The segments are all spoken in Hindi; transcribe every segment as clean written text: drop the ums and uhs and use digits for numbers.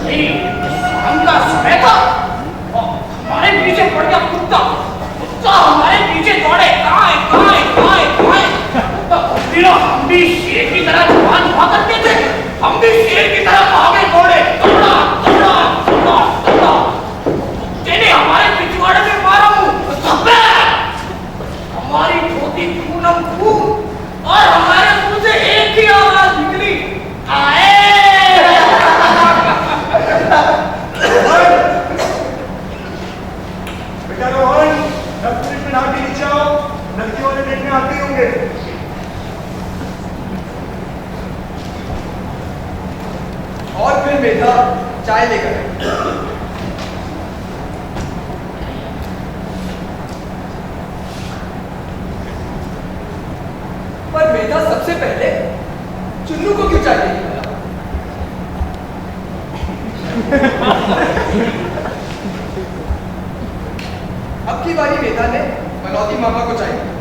शाम का समय था, हमारे पीछे पड़ गया कुत्ता। कुत्ता हमारे पीछे दौड़े, काए काए काए काए। हम भी शेर की तरह जवान हुआ करते थे, हम भी शेर की तरह भागे दौड़े, दौड़ा दौड़ा दौड़ा दौड़ा। तेने हमारे पिछवाड़े में मारा मुंह, हमारी धोती खूनम खून और हमारे मुंह से एक ही आवाज निकली, आए। बेटा रोहन, नर्सरी में नाटी नीचे आओ, लड़की वाले देखने आते होंगे। और फिर मेधा चाय लेकर आई। पर मेधा सबसे पहले चुन्नू को क्यों चाय लेकर आया? अब की बारी मेधा ने मनौती मामा को चाय दी।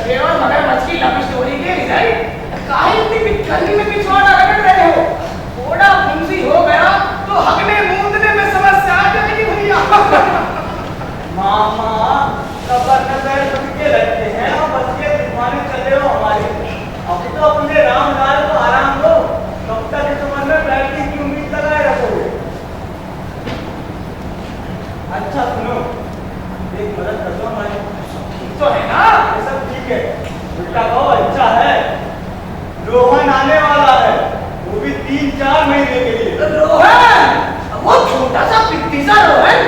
शेर और मगरमच्छ की लव स्टोरी के रिजल्ट काहे इतनी बिखरनी में पिछवाड़ा रगड़ रहे हो? थोड़ा फुंसी हो गया तो हगने मूंदने में समस्या आ जाएगी भैया। मामा कबर में पैर टूटके लगते हैं और बच के तूफाने चले हो हमारे। अब तो अपने रामलाल को आराम दो, कब तक इस उम्र में बैठने की उम्मीद लगाए रखोगे? अच्छा सुनो, एक मदद कर दो हमारी। तो है ना? ये सब ठीक है, उल्टा कहो अच्छा है। रोहन आने वाला है, वो भी 3-4 महीने के लिए। रोहन, वो छोटा सा पिट्टी सा रोहन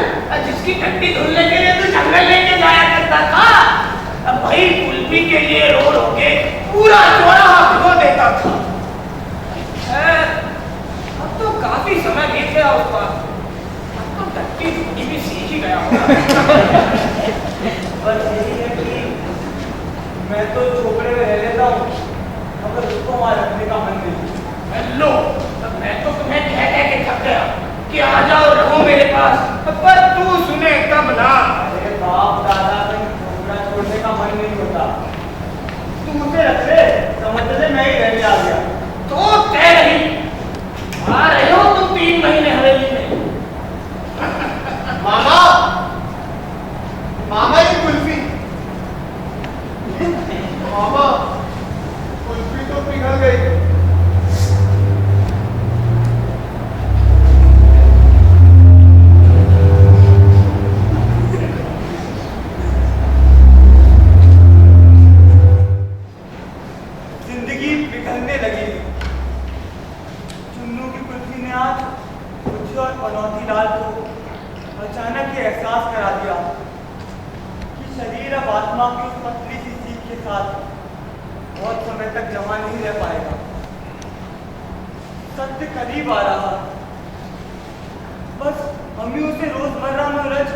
जिसकी टट्टी धुलने के लिए तो जंगल लेके जाया करता था, अब भाई कुल्फी के लिए रो रो के पूरा चौराहा भिगो देता था। अब तो काफी समय बीत गया उसका, अब तो टट्टी धुलनी भी सीख ही गया होगा। बस यही है कि मैं तो छोकरे में रह लेता हूँ, मगर उसको वहाँ रखने का मन नहीं। लो, मैं तो तुम्हें कह कह के थक गया कि आ जाओ रहो मेरे पास, पर तू सुने कब ना। अरे बाप दादा कहीं छोकरा छोड़ने का मन नहीं होता, तू उसे रख ले, समझ ले मैं ही रहने आ गया। तो तय रही, आ रहे हो तुम 3 महीने हवेली में। मामा, मामा ये कुल्फी। मामा, कुल्फी तो पिघल गई। जिंदगी पिघलने लगी। चुन्नू की कुल्फी ने आज मुझे और पनौती लाल को अचानक ये एहसास करा दिया कि शरीर अब आत्मा की उस पतली सी सीख के साथ बहुत समय तक जमा नहीं रह पाएगा। सत्य करीब आ रहा, बस हम ही उसे रोजमर्रा में उलझ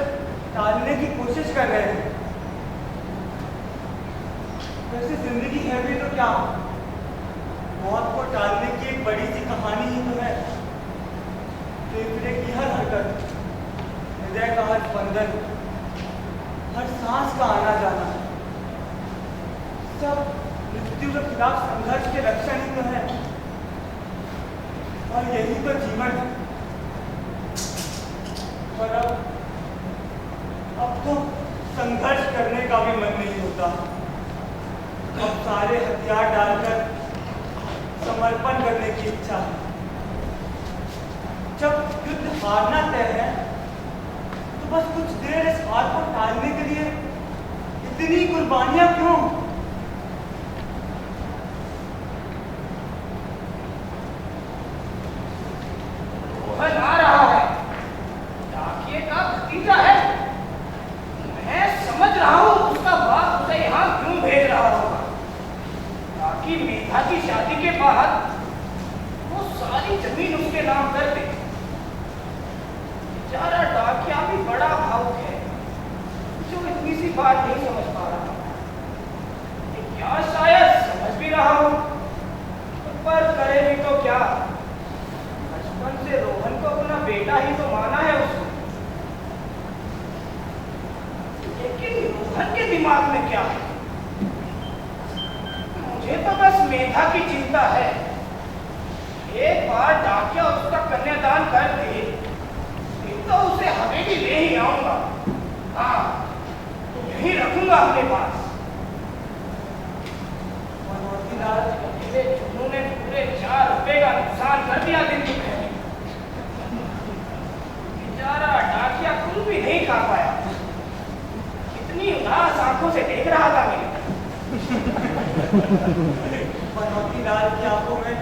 टालने की कोशिश कर रहे हैं। वैसे जिंदगी है भी तो क्या, मौत को टालने की एक बड़ी सी कहानी ही तो है। फेफड़े की हर हरकत, हृदय का हर स्पंदन, हर सांस का आना जाना, सब मृत्यु के खिलाफ संघर्ष के लक्षण ही तो है। और यही तो जीवन है। पर अब तो संघर्ष करने का भी मन नहीं होता। अब सारे हथियार डालकर समर्पण करने की इच्छा है। जब युद्ध हारना तय है तो बस कुछ देर इस हार को टालने के लिए इतनी कुर्बानियां क्यों? रोहन आ रहा है, डाकिए का भतीजा है। मैं समझ रहा हूँ उसका बाप उसे यहाँ क्यों भेज रहा होगा, ताकि मेधा की शादी के बाद वो सारी जमीन उसके नाम कर दे। बेचारा डाकिया भी बड़ा भावुक है, जो इतनी सी बात नहीं समझ पा रहा, या शायद समझ भी रहा हूँ, पर करे भी तो क्या। बचपन से रोहन को अपना बेटा ही तो माना है उसको। लेकिन रोहन के दिमाग में क्या है? मुझे तो बस मेधा की चिंता है। एक बार डाकिया उसका कन्यादान कर दे तो उसे हवेली ले ही आऊंगा। हाँ, तो यहीं रखूंगा अपने पास। चुन्नू ने पूरे 4 रुपए का नुकसान कर दिया दिन दुपहर। बेचारा डाकिया कुल भी नहीं खा पाया, इतनी उदास आंखों से देख रहा था मेरे। पनौती लाल की आंखों में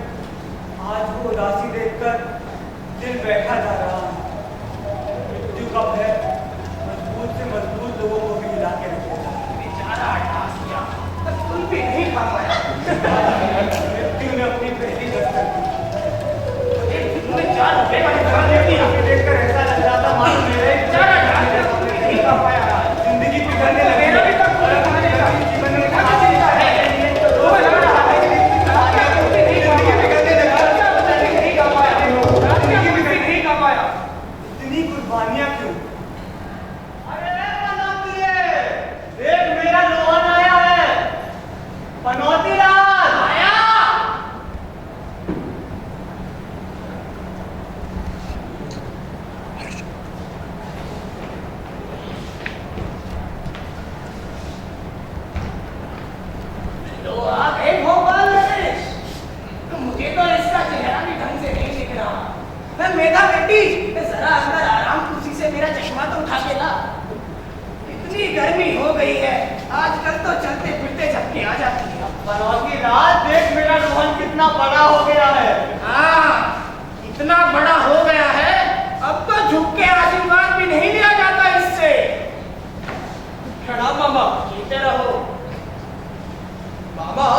आज वो उदासी देखकर दिल बैठा जा रहा है। मृत्यु का भय मजबूत से मजबूत लोगों को भी हिला के रखेगा। बेचारा डाकिया कुल भी नहीं खा पाया। मृत्यु ने अपनी पहली दस्तक दी। तुमने 4 रुपए का नुकसान दे दिया। देखकर ऐसा लग रहा था मानो मेरे बेचारा डाकिया कुल भी नहीं खा पाया। जिंदगी पिघलने लगी। मेरा भी तक पूरा खाने का जीवन में खाने का है। वो लग रहा है डाकिया कुल भी नहीं खा पाया। डाकिया कुल भी नहीं खा पाया। डाकिया कुल भी नहीं खा पाया। इतनी कुर्बानियां क्यों? अरे पनौती, अंदर आराम कुर्सी से मेरा चश्मा तो उठा के ला। इतनी गर्मी हो गई है आजकल तो चलते फिरते झपकी आ जाती है। बनौती रात देख मेरा रोहन कितना बड़ा हो गया है। हाँ, इतना बड़ा हो गया है अब तो झुक के आशीर्वाद भी नहीं लिया जाता इससे। प्रणाम मामा। जीते रहो। मामा,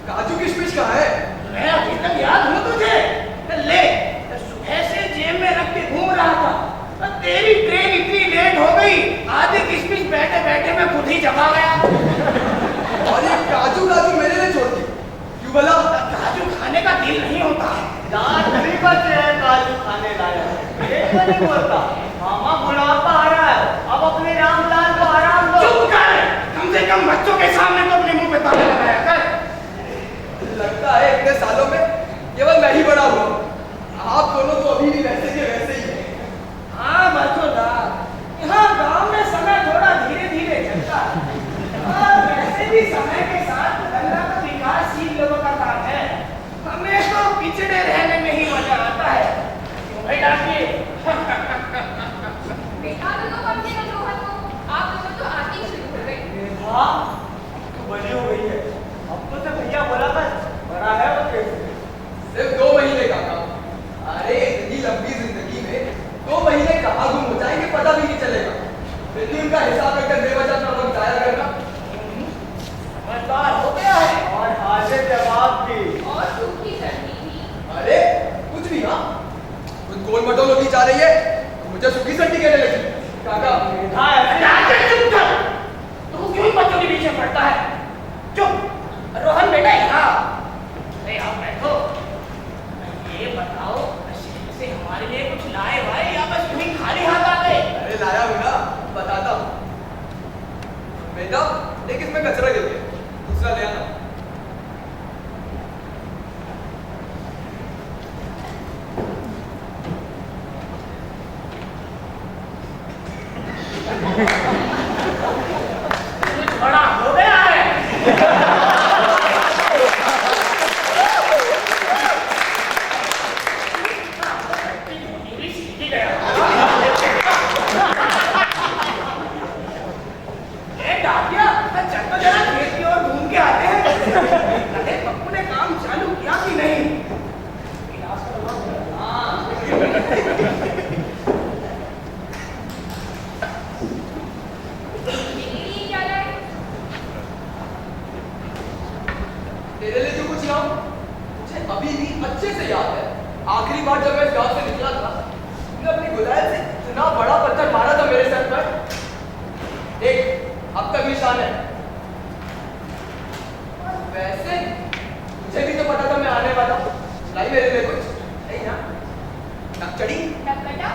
काजू किशमिश कहाँ है? मैं अभी तक याद हूँ तुझे? ले, सुबह से जेब में रख के घूम रहा था। तेरी ट्रेन इतनी लेट हो गई, आधे किशमिश बैठे बैठे मैं खुद ही चबा गया। और ये काजू मेरे लिए छोड़ दी क्यों भला? काजू खाने का दिल नहीं होता। दांत नहीं बचे हैं काजू खाने लायक। ये तो नहीं बोलता। मामा बुढ़ापा आ रहा है, अब अपने रामलाल को आराम दो। चुप कर, कम से कम बच्चों के सामने तो अपने मुंह पे ताला लगाया कर। लगता है इतने सालों में केवल मैं ही बड़ा हुआ। आप दोनों तो अभी भी वैसे के वैसे ही हैं। हाँ बरखुरदार, यहाँ गांव में समय थोड़ा धीरे धीरे चलता है और वैसे भी समय के साथ बदलना तो विकासशील लोगों का काम है। हमें तो पिछड़े रहने में ही मजा आता है। क्यों भाई डाकिए? देखा तो कम से कम रोहन को, आप दोनों तो आते ही शुरू हो गए। हाँ, तू बड़ी हो गई है। अब तो भैया बोला था बड़ा है वो कैसे? सिर्फ 2 महीने का काम। अरे इतनी लंबी जिंदगी में 2 महीने कहाँ गुम हो जाएंगे पता भी नहीं चलेगा। फिर भी उनका हिसाब रखकर बेवजह अपना वक्त जाया करना। समझदार हो गया है। और हाजिर जवाब भी। और सूखी चटनी भी। अरे कुछ भी। हाँ, कुछ गोल मटोल होती जा रही है तो मुझे सूखी सब्जी कहने लगी। काका हाँ ऐसे डाके चुप कर। तू क्यों बच्चों के पीछे पड़ता है? चुप। रोहन बेटा यहाँ। अरे आप बैठो। ये बताओ, शहर से हमारे लिए कुछ लाए वाए या बस यूं ही खाली हाथ आ गए? अरे लाया हूँ ना, बताता हूँ। बेटा एक इसमें कचरा गिर गया, दूसरा ले आना। कुछ बड़ा हो गया है। सीधी गया। ए डाकिया, चल तो जरा खेत की ओर घूम के आते हैं। अरे पप्पू ने काम चालू किया कि नहीं? मेरे लिए क्या लाए? तेरे लिए जो कुछ लाऊं, मुझे अभी भी अच्छे से याद है। आखिरी बार जब मैं इस गांव से निकला था, तूने अपनी गुलाल से इतना बड़ा पत्थर मारा था मेरे सर पर। देख, अब तक निशान है। और वैसे मुझे भी तो पता था मैं आने वाला हूं। लाई मेरे लिए कुछ नहीं ना? नकचड़ी? नटखटा,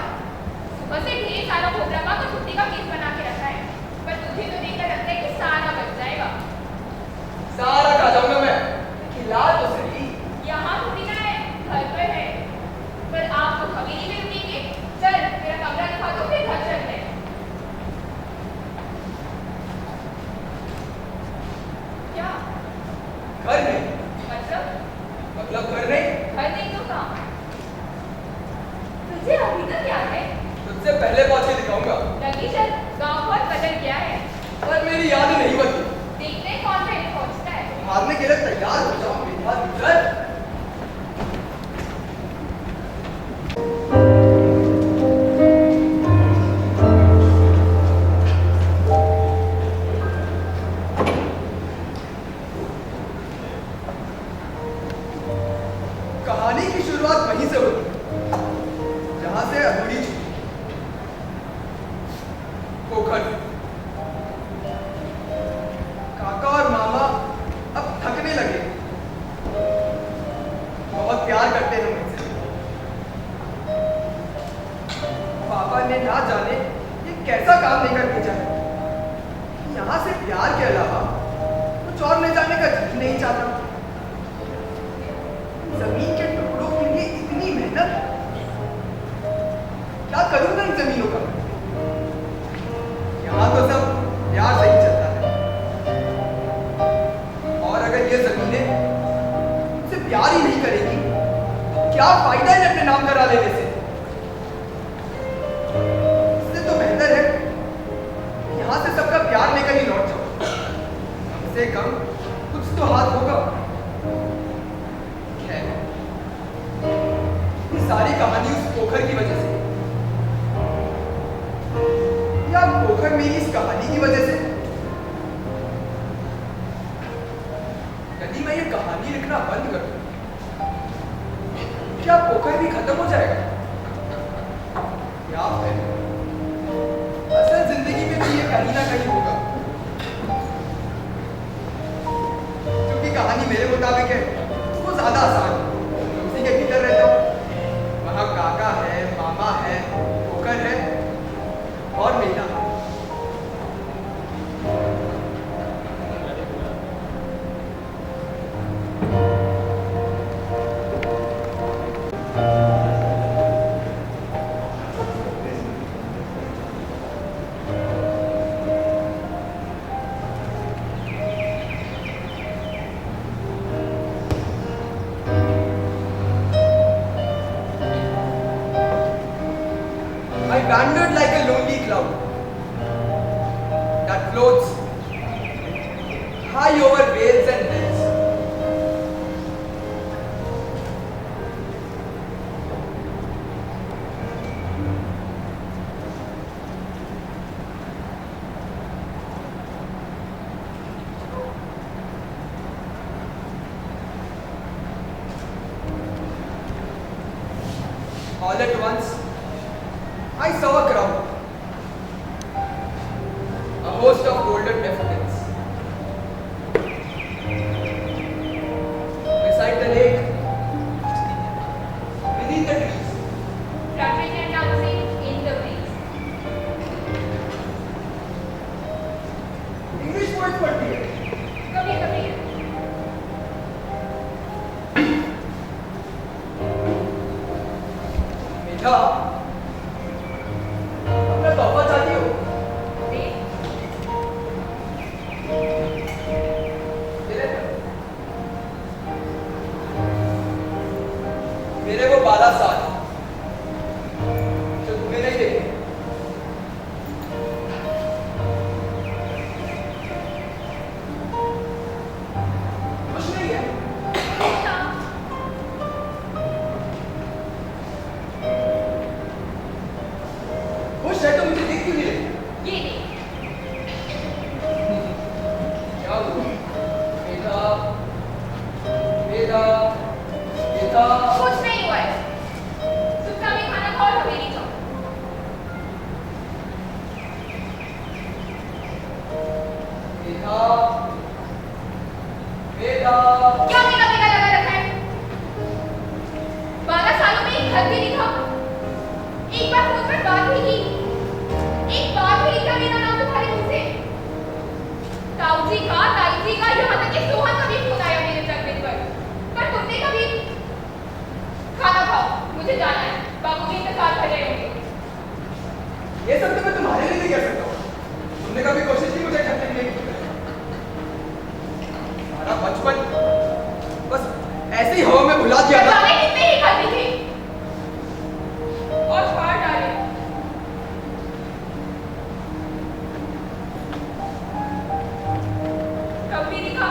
सुबह से ढेर सारा प्रोग्राम का छुट्टी का केस बना के रखा है, पर तुझे तो देखकर लगता है कि सारा बच जाएगा। सारा खा जाऊंगा मैं। खिला तो सही। यहाँ थोड़ी ना है, घर पर है। पर आप तो हवेली में रुकेंगे। चल मेरा कमरा दिखा दो, फिर घर चलते हैं। क्या घर नहीं? मतलब घर नहीं? घर नहीं तो कहाँ? तुझे अभी तक याद है? तुझसे पहले पहुंच के दिखाऊंगा। लगी चल, गाँव बहुत बदल गया है। पर मेरी याद नहीं बदली। देखते हैं कौन पहले पहुँचता है। मारने के लिए तैयार हो जाओ बेटा। चल। कहानी की शुरुआत वहीं से होती है जहां से अधूरी छूटी। पोखर। काका और मामा अब थकने लगे। बहुत प्यार करते हैं मुझसे। पापा ने ना जाने ये कैसा काम लेकर भेजा है। यहाँ से प्यार के अलावा कुछ और ले जाने का जी नहीं चाहता। जमीन के टुकड़ों के लिए इतनी मेहनत, क्या करूंगा इन जमीनों का? यहाँ तो सब प्यार से ही चलता है। और अगर ये जमीनें मुझसे प्यार ही नहीं करेगी तो क्या फायदा है अपने नाम करा लेने से? से कम कुछ तो हाथ होगा। खैर, ये सारी कहानी उस पोखर की वजह से, या पोखर मेरी इस कहानी की वजह से। यदि मैं ये कहानी लिखना बंद कर दूं, क्या पोखर भी खत्म हो जाएगा? या फिर असल जिंदगी में भी ये कहीं ना कहीं होगा? क्योंकि कहानी मेरे मुताबिक है वो ज्यादा आसान है। मैं उसी के भीतर रहता हूँ। वहाँ काका है, मामा है, पोखर है और मेला। I wandered like a lonely cloud that floats high over vales and hills. All at once, I saw a crowd, a host of golden daffodils. Beside the lake, beneath the trees, Fluttering and dancing in the breeze. English words were there. कभी कभी मीठा, अपना तोहफा चाहती हो? दे ये ले। मेरे वो 12 साल जो तुम्हें नहीं देखे। कुछ नहीं है। मीठा खुश है तो मुझे देख क्यों नहीं रही? ये दे क्या हुआ? मेधा, मेधा, मेधा। कुछ नहीं हुआ है चुपचाप ये खाना खाओ और हवेली जाओ मेधा, मेधा। क्या मेरा मेरा लगा रखा है 12 सालों में एक घर भी नहीं था एक बार फोन पर बात नहीं की एक बार भी नहीं था मेरा नाम तुम्हारे मुंह से ताऊ जी का ताई जी का यहाँ तक कि सोहन का भी फोन आया मेरे जन्मदिन पर तुमने कभी खाना खाओ मुझे जाना है बाबूजी इंतजार कर रहे होंगे ये सब तो मैं तुम्हारे लिए नहीं कर सकता हूँ। तुमने कभी कोशिश की मुझे ठंडे के लिए? सारा बचपन बस ऐसे ही हवा में भुला दिया ना। जाने कितने ही खाती थी और फाड़ डाले तब भी दिखा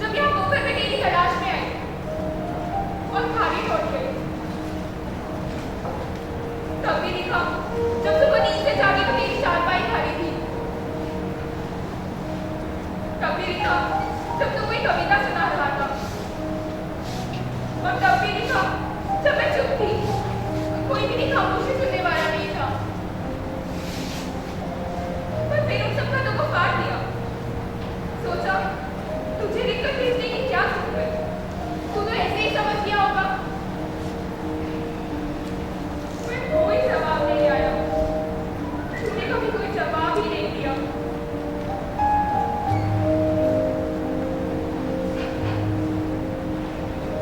जब यहाँ पोखर में तेरी तलाश में आई और खाली लौट गई तब भी दिखा जब सुबह नींद से जागी तो तेरी चारपाई खाली थी तब भी दिखा जब तू कोई कविता सुना रहा था और तब भी दिखा जब मैं चुप थी कोई भी खामोशी सुनने वाला नहीं था पर फिर उन सब बातों को काट दिया सोचा तुझे दिक्कत भेजने की क्या जरूरत तू तो ऐसे ही समझ गया होगा पर कोई जवाब नहीं आया तूने कभी कोई जवाब ही नहीं दिया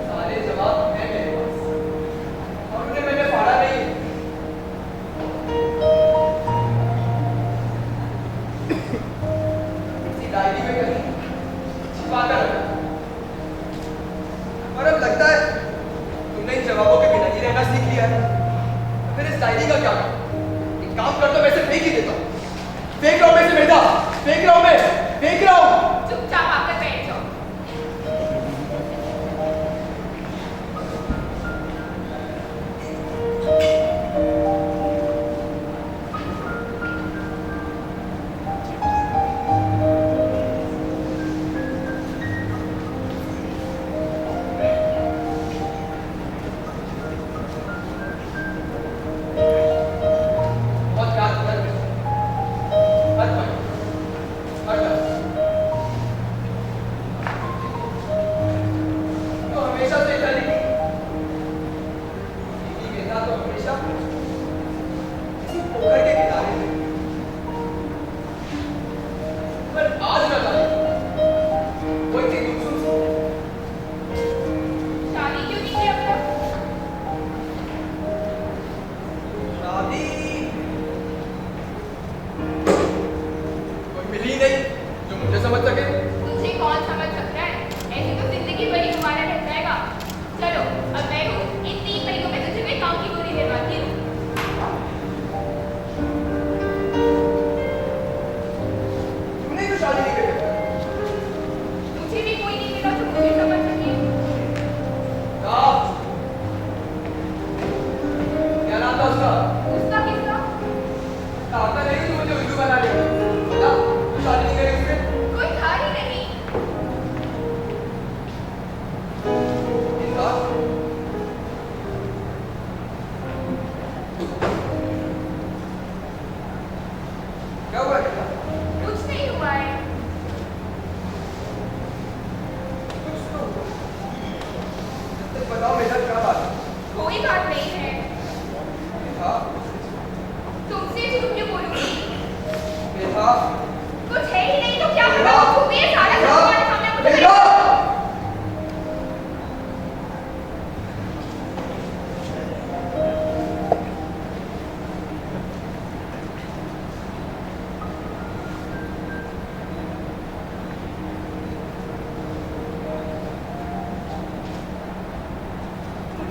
सारे जवाब हैं मेरे पास और उन्हें मैंने फाड़ा नहीं। इसी डायरी में कहीं छिपा कर रखा। और अब लगता है तुमने इन जवाबों के बिना ही रहना सीख लिया है। तो फिर इस डायरी का क्या करूं? एक काम करता हूं, मैं इसे फेंक ही देता हूं। फेंक रहा हूं मैं इसे, मेधा, फेंक रहा हूं मैं, फेंक रहा हूं। चुपचाप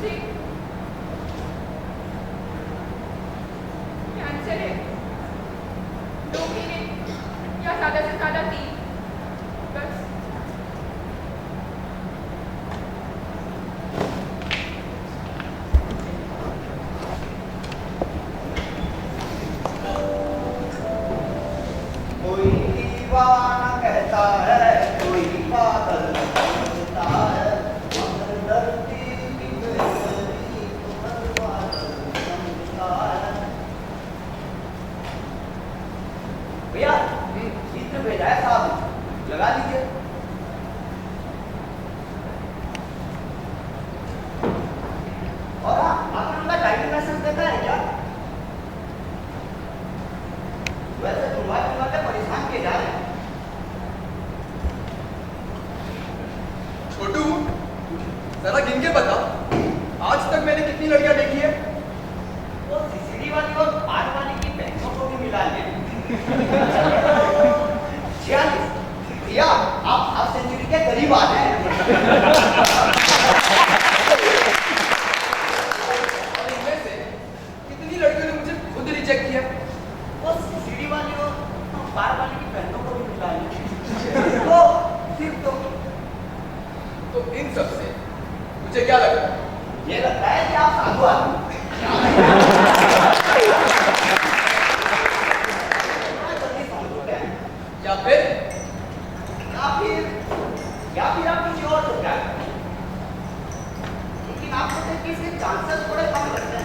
जी कैंसर है, 2 महीने या ज्यादा से ज्यादा 3, बस। कोई दीवाना कहता है, कोई पागल समझता है, मगर धरती की बेचैनी को हर पागल समझता है। भैया चित्र भेजा है साहब, लगा लीजिए। और हाँ, आपने उनका ड्राइविंग लाइसेंस देखा है क्या? वैसे तुम्हारे परेशान किए जा रहे हैं। छोटू, जरा गिन के बता, आज तक मैंने कितनी लड़कियां देखी है? वो सीसीडी वाली और पार वाली की बहनों को भी मिला ले। 46। भैया आप सेंचुरी के करीब आ गए हैं। और इनमें से कितनी लड़कियों ने मुझे खुद रिजेक्ट किया? वो सीसीडी वाली और पार वाली की बहनों को भी मिला ले। तो सिर्फ तो इन सब से मुझे क्या लगता है? ये लगता है कि आप साधु आदमी हैं। जल्दी समझ चुके हैं। या फिर या फिर आप किसी और को क्या है? लेकिन आपको देख के इसके चांसेस थोड़े कम लगते हैं।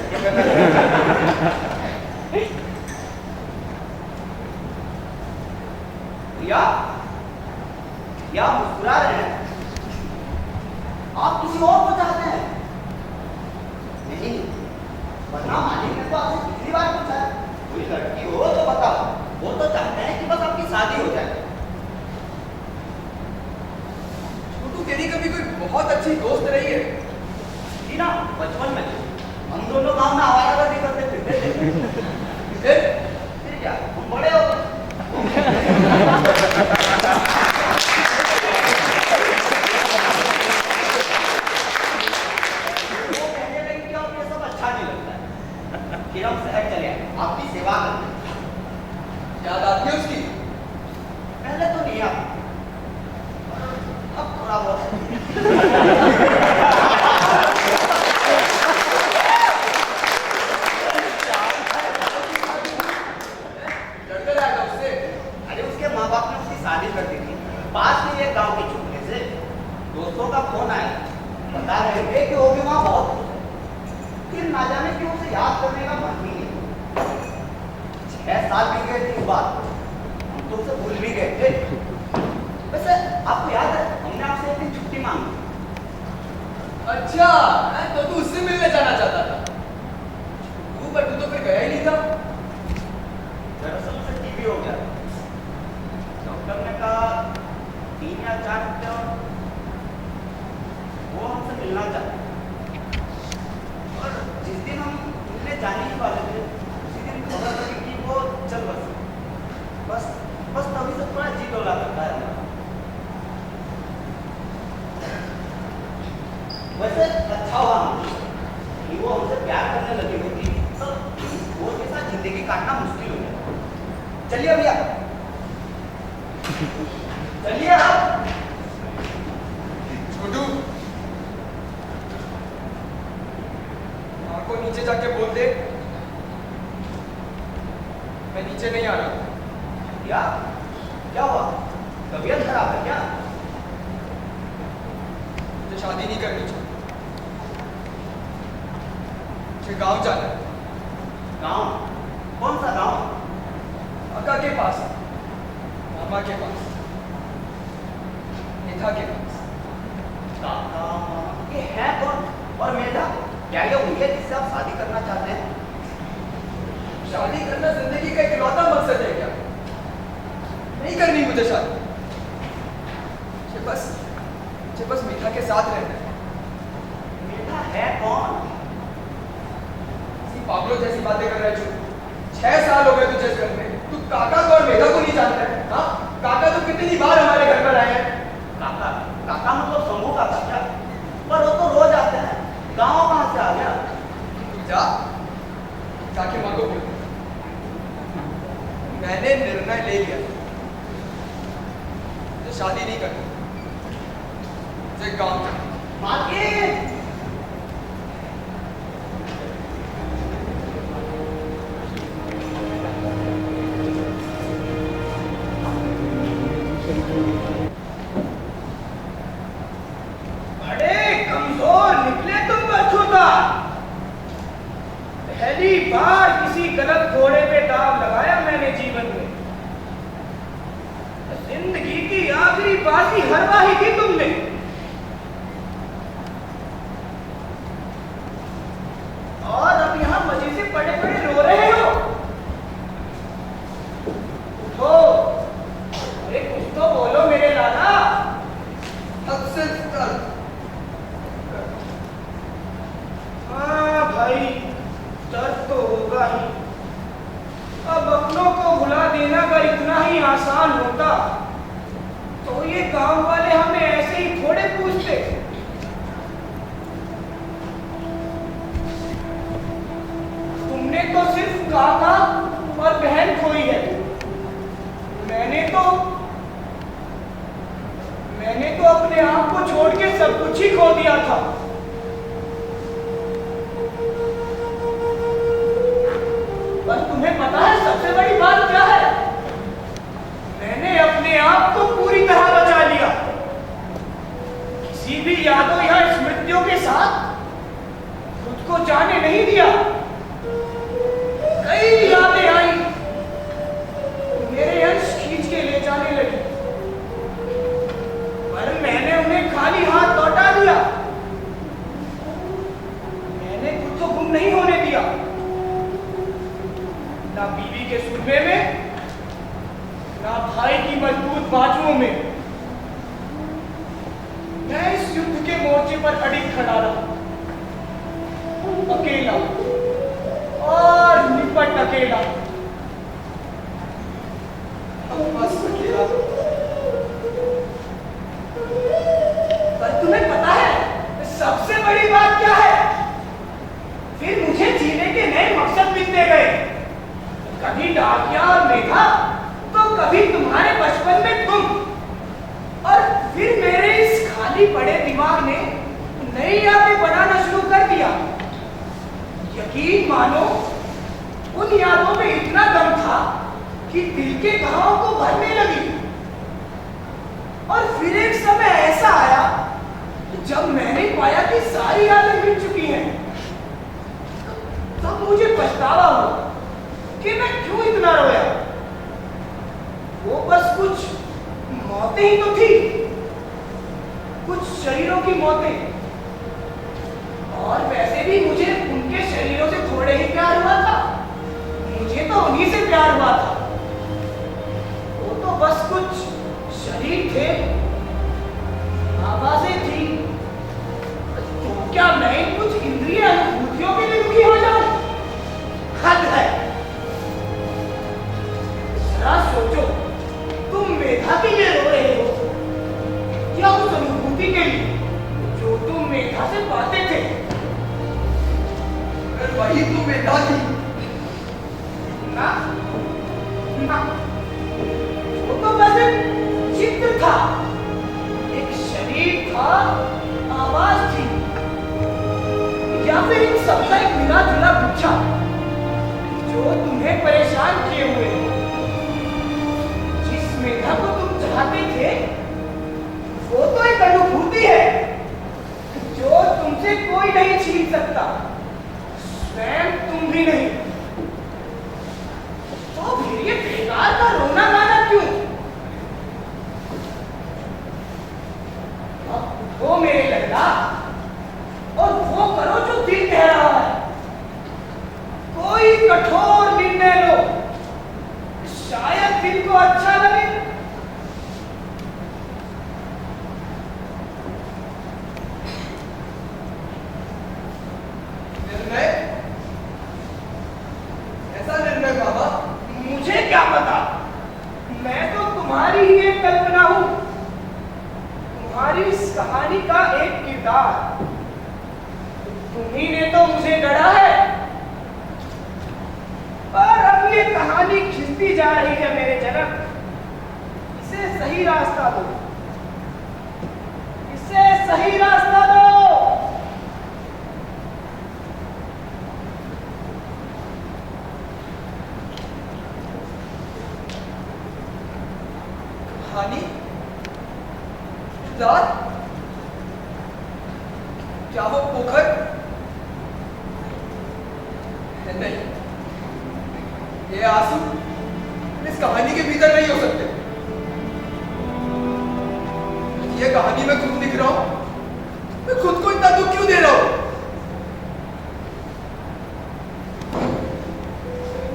या मुस्कुरा रहे हैं? आप किसी और को चाहते हैं? नहीं, वरना मालिक ने तो आपसे पिछली बार पूछा है, कोई लड़की हो तो बताओ। वो तो चाहते हैं कि बस आपकी शादी हो जाए। छोटू, तेरी कभी कोई बहुत अच्छी दोस्त रही है? जी ना, बचपन में हम दोनों गांव में आवारागर्दी करते फिरते थे। फिर क्या, हम बड़े हो गए। वो कहने लगी कि अब ये सब अच्छा नहीं लगता है। फिर हम शहर चले आए, आपकी सेवा करने। याद आती है उसकी? पहले तो नहीं आता, अब थोड़ा बहुत। लड़का आएगा उससे? अरे उसके माँ बाप ने उसकी शादी कर दी थी, पास में एक गांव के छोटे से। दोस्तों का फोन आया, बता रहे थे कि वो भी वहाँ बहुत खुश है। फिर ना जाने क्यों उसे याद करने का मन ही नहीं। 6 साल बीत गए थे इस बात, हम तो उसे भूल भी गए थे। वैसे आपको याद है, हमने आपसे एक दिन छुट्टी मांगी। अच्छा, तो तू उससे मिलने जाना चाहता था? पर तू तो फिर गया ही नहीं था। दरअसल उसे टीबी हो गया। डॉक्टर ने कहा 3 या 4 हफ्ते और वो हमसे मिलना चाहते। और जिस दिन हम मिलने जाने ही वाले थे, उसी दिन खबर लगी कि वो चल बस तभी से थोड़ा जी डोला करता है हमारा। वैसे अच्छा हुआ कि वो हमसे प्यार करने लगी होती, तब वो के साथ जिंदगी काटना मुश्किल हो जाए। चलिए भैया, चलिए आप। छोटू, को नीचे जाके बोल दे मैं नीचे नहीं आ रहा। क्या हुआ? तबीयत खराब है क्या? मुझे शादी नहीं करनी चाहिए, मुझे गांव जाना है। गांव? कौन सा गांव? काका के पास, मामा के पास, मेधा के पास। काका मामा ये है कौन? और मेधा क्या ये वही है जिससे आप शादी करना चाहते हैं? शादी करना जिंदगी का इकलौता मकसद है क्या? नहीं करनी मुझे शादी, मुझे बस मेधा के साथ रहना है। मेधा है कौन? इसी पागलों जैसी बातें कर रहे हैं। 6 साल हो गए तुझे इस घर में, तू काका को और मेधा को नहीं जानता है? हाँ, काका तो कितनी बार हमारे घर पर आए हैं। काका? काका मतलब शंभू काका क्या? पर वो तो रोज आते हैं, गाँव कहाँ शादी नहीं करनी। मुझे काम चाहिए। मालकिन बड़े कमजोर निकले तुम बछूता। पहली बार किसी गलत घोड़े पे दाव लगाया मैंने जीवन में। जिंदगी की आखिरी बाजी हरवाही थी तुमने। और अब यहां मजे से पड़े पड़े रो रहे हो। उठो, अरे कुछ तो बोलो मेरे लाला। अब सिर्फ कल। हाँ भाई, दर्द तो होगा ही। अब अपनों को भुला देना अगर इतना ही आसान होता तो ये गांव वाले हमें ऐसे ही थोड़े पूछते। तुमने तो सिर्फ काका और बहन खोई है। मैंने तो अपने आप को छोड़ के सब कुछ ही खो दिया था। पर तुम्हें पता है सबसे बड़ी बात क्या है? मैंने अपने आप को पूरी तरह बचा लिया। किसी भी यादों या स्मृतियों के साथ खुद को जाने नहीं दिया। कई यादें आई, मेरे अंश खींच के ले जाने लगी, पर मैंने उन्हें खाली हाथ लौटा दिया। मैंने खुद को गुम नहीं होने दिया, ना बीवी के सुरमे में, ना भाई की मजबूत बाजुओं में। मैं इस युद्ध के मोर्चे पर अडिग खड़ा रहा, अकेला और निपट अकेला। बस अकेला। पर तुम्हें पता है सबसे बड़ी बात क्या है? फिर मुझे जीने के नए मकसद मिलते गए। कभी डाकिया और मेघा, तो कभी तुम्हारे बचपन में तुम, और फिर मेरे इस खाली पड़े दिमाग ने नई यादें बनाना शुरू कर दिया। यकीन मानो उन यादों में इतना दम था कि दिल के घावों को भरने लगी। और फिर एक समय ऐसा आया जब मैंने पाया कि सारी यादें मिट चुकी हैं। तब मुझे पछतावा हुआ कि मैं क्यों इतना रोया। वो बस कुछ मौतें ही तो थी, कुछ शरीरों की मौतें। और वैसे भी मुझे उनके शरीरों से थोड़े ही प्यार हुआ था। मुझे तो उन्हीं से प्यार हुआ था। वो तो बस कुछ शरीर थे, आवाजें थी। तो क्या मैं इन कुछ इंद्रिय अनुभूतियों के लिए दुखी हो जाऊं? हद है। जरा सोचो, तुम मेधा के लिए रो रहे हो या उस अनुभूति के लिए जो तुम मेधा से पाते थे? अगर वही तो मेधा थी। ना, ना, वो तो बस एक चित्र था, एक शरीर था, आवाज थी, या फिर इन सबका एक मिला जुला गुच्छा जो तुम्हें परेशान किए हुए हो। जिस मेधा को तुम चाहते थे वो तो एक अनुभूति है जो तुमसे कोई नहीं छीन सकता, स्वयं तुम भी नहीं। तो फिर ये बेकार का रोना गाना क्यों? अब उठो मेरे लड़का और वो करो जो दिल कह रहा है। कोई कठोर निर्णय लो, शायद दिल को अच्छा लगे। निर्णय? ऐसा निर्णय बाबा? मुझे क्या पता, मैं तो तुम्हारी ही एक कल्पना हूं, तुम्हारी इस कहानी का एक किरदार। तुम्ही ने तो मुझे गढ़ा है, पर अब ये कहानी खिंचती जा रही है मेरे जनक। इसे सही रास्ता दो। लाल? क्या वो पोखर? नहीं, ये आंसू इस कहानी के भीतर नहीं हो सकते। ये कहानी में खुद लिख रहा हूं, मैं खुद को इतना दुख क्यों दे रहा हूं?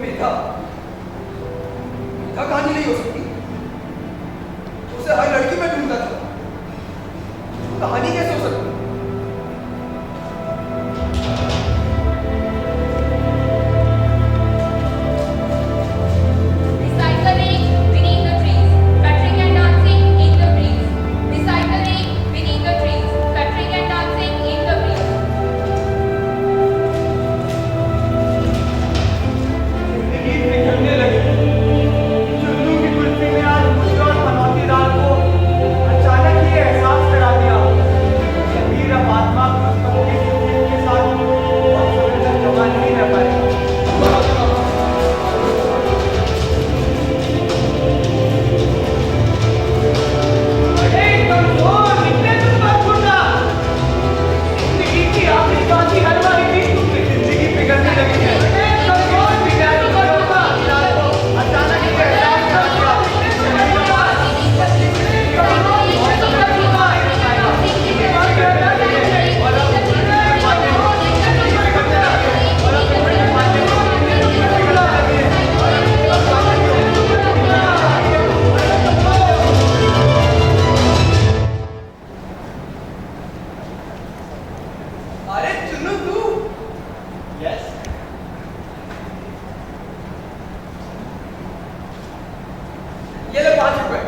मेधा कहानी नहीं हो सकती। उसे हर लड़की में ढूंढता था, कहानी कैसे हो सकती? Beside the lake, beneath the trees, fluttering and dancing in the breeze. Beside the lake, beneath the trees, fluttering and dancing in the breeze. जिंदगी बिखरने लगी। चुन्नू की कुल्फी ने आज मुझे और मनौती लाल को अचानक ही एहसास करा दिया। शबीर अब आत्मा पुस्तकों की जिंदगी के साथ बहुत समय तक जमा नहीं रह पाएगा। अरे कमजोर निकले तुम मत छूटना। जिंदगी की आखिरी बात ही हलवाई थी। जिंदगी बिगड़ने लगी है। कमजोर बिगड़ तो करूंगा। अचानक ही एहसास करा दिया। शबीर अब अरे चुन्नू तू? यस ये ले 5 रुपए।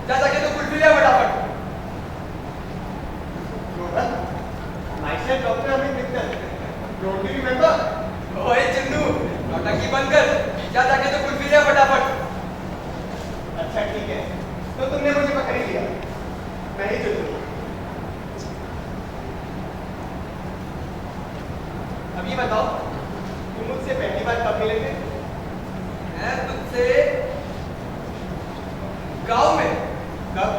जा जाके तो कुल्फी ले फटाफट। myself Dr. Amit Mittal. Don't you remember? ओए चुन्नू, नौटंकी बंद कर। जा जाके तो कुल्फी ले फटाफट। अच्छा ठीक है, तो तुमने मुझे पकड़ ही लिया। मैं ही चुन लूँ। अब ये बताओ, तुम मुझसे पहली बार कब मिले थे? मैं तुझसे गांव में। कब?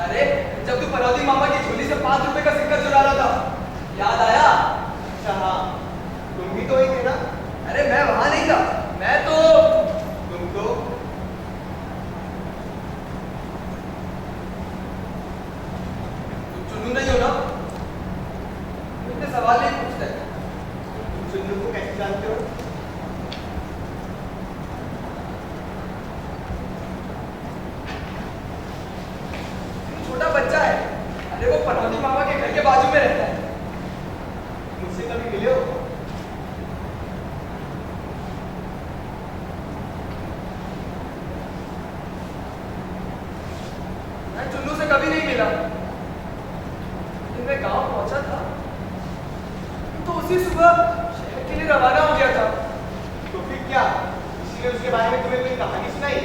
अरे जब तू पनौती मामा की झोली से 5 रुपए का सिक्का चुरा रहा था, याद आया? अच्छा हाँ, तुम भी तो ही थे ना? अरे मैं वहां नहीं था, मैं तो तुम तो तुम चुन्नू नहीं हो ना? मुझसे सवाल नहीं पूछते। तुम चुन्नू को कैसे जानते हो? तू छोटा बच्चा है। अरे वो पनौती मामा के घर के बाजू में रहता है। मुझसे कभी मिले हो? मैं चुन्नू से कभी नहीं मिला। लेकिन मैं गांव पहुंचा था तो उसी सुबह शहर के लिए रवाना हो गया था। तो फिर क्या? इसलिए उसके बारे में तुम्हें कोई कहानी सुनाई?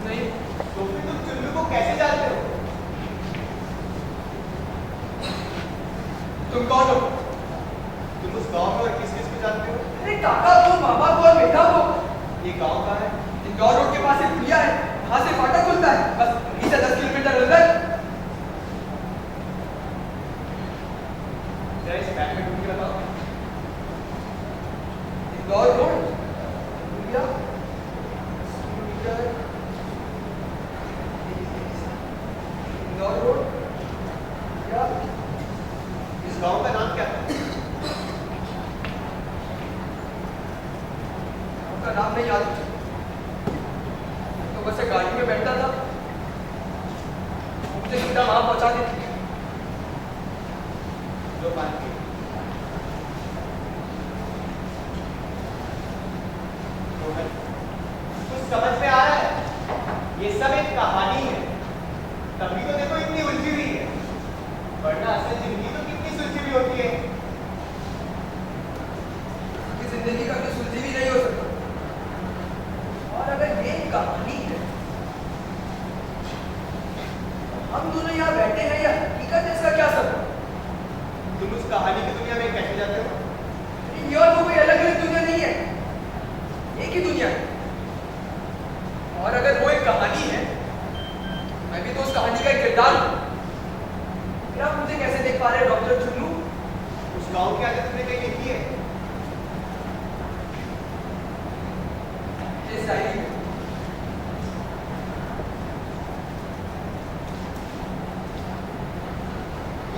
नहीं, तो फिर तुम चुन्नू को कैसे जानते हो? तुम कौन हो? तुम उस गांव में और किस किस को जानते हो? अरे काका को, मामा को और बेटा को। ये गांव कहाँ है? इंदौर रोड के पास एक पुलिया है, वहां से फाटक खुलता है, बस वहीं से 10 किलोमीटर अंदर। जरा इस मैप में ढूंढ के बताओ। इंदौर रोड, पुलिया, 10 किलोमीटर। इंदौर रोड, पुलिया। इस गांव का नाम क्या था? उनका नाम नहीं याद मुझे। तो बस एक गाड़ी में बैठता था, मुझे सीधा वहां पहुंचा देती। जो मान के कुछ समझ में आ रहा है? ये सब एक कहानी है, तभी तो देखो इतनी उलझी हुई है, वरना असल जिंदगी तो कितनी सुलझी हुई होती है। कि जिंदगी का कोई सुलझी भी नहीं हो सकता। और अगर ये कहानी है, हम दोनों यहाँ बैठे हैं या हकीकत है, इसका क्या सबब? तुम उस कहानी की दुनिया में कैसे जाते हो? ये और वो कोई अलग अलग दुनिया नहीं है, एक ही दुनिया है। और अगर वो एक कहानी है भी तो उस कहानी का एक किरदार हूं। फिर आप मुझे कैसे देख पा रहे हैं डॉक्टर चुन्नू? उस गांव की आदत तुमने कहीं देखी है? इस डायरी में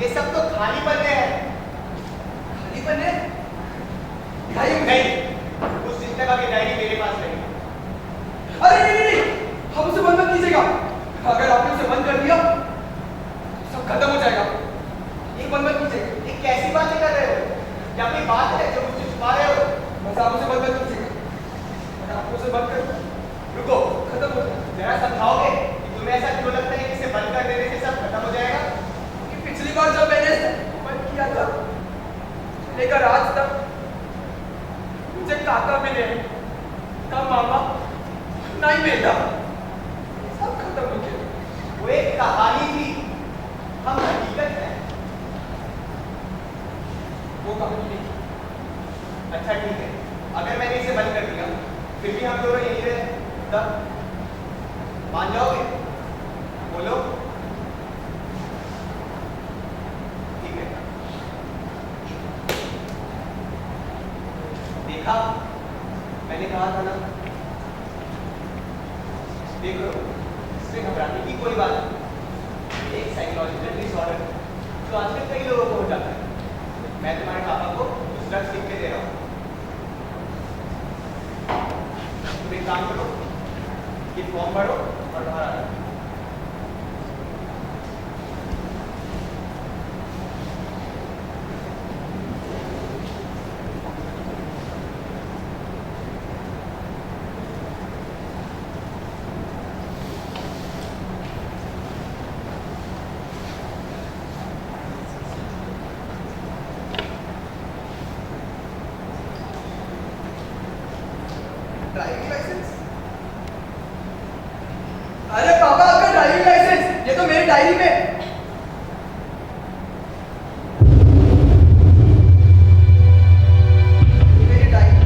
ये सब तो खाली पन्ने हैं। खाली पन्ने? दिखाइए मुझे। नहीं, उस शिक्षिका की डायरी मेरे पास नहीं। अरे नहीं, हम उसे बंद मत कीजिएगा। अगर आपने उसे बंद कर दिया तो सब खत्म हो जाएगा। ये बंद मत कीजिएगा। ये कैसी बातें कर रहे हो? क्या कोई बात है जो मुझसे छुपा रहे हो? बस आप उसे बंद मत कीजिएगा। अगर आपने उसे बंद कर दिया, रुको, खत्म हो जाएगा। जरा समझाओगे कि तुम्हें ऐसा क्यों लगता है कि इसे बंद कर देने से सब खत्म हो जाएगा? कि पिछली बार जब मैंने बंद किया था लेकर आज तक मुझे काका मिले, ना मामा, ना ही बेटा, सब खत्म हो गया। वो एक कहानी थी, हम हकीकत है। वो कहानी नहीं। अच्छा ठीक है, अगर मैंने इसे बंद कर दिया फिर भी हम दोनों यहीं रहे तब मान जाओगे? बोलो। ठीक है। देखा, मैंने कहा था ना। देख लो, इसमें घबराने की कोई बात नहीं। एक साइकोलॉजिकल डिसऑर्डर जो आजकल कई लोगों को हो जाता है। मैं तुम्हारे पापा को कुछ ड्रग्स लिख के दे रहा हूँ। तुम एक काम करो, ये फॉर्म भरो और बाहर आ जाओ। Driving licence? अरे पापा, आपका ड्राइविंग लाइसेंस, ये तो मेरी डायरी में। ये मेरी diary.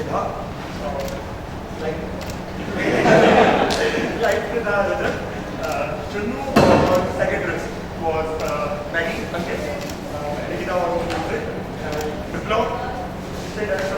Vedha, like with our other, Chunu secretaries was Maggie, Ankit, Nikita was music, and the blog said that